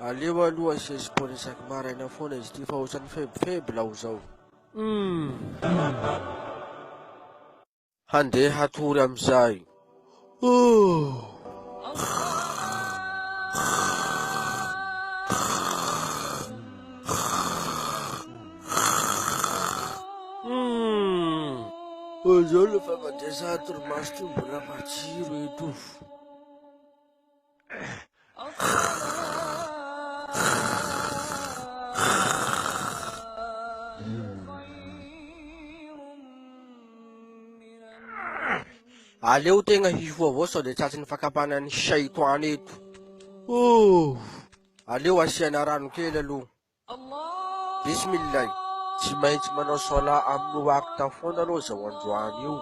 Aleo aloha asesipona isaky maraina foana izy ty fa ohatrany febifeby laho zao. Handeha hatory amizay. Zao lafa mandeha torimaso ty mbola matsiro eto. Aleo tegna hifoa avao sao de tratry ny fakapanan'ny shaitoany eto. Aleo asiana rano kely aloha. Bismillah. Tsy maintsy manao swalat amin'ny wakta foana aloha zao androany io.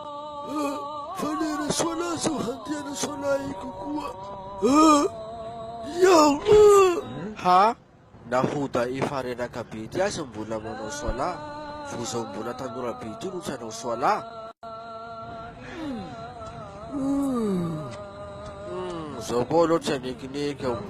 Fanera swalat zao handiana swalat iko koa. Ha? Nahoda efa renaka be ty asa mbola manao swalat. Vo zao mbola tanora be ty no tsy hanao swalat. Zao koa aloha tsy hanekineky aho.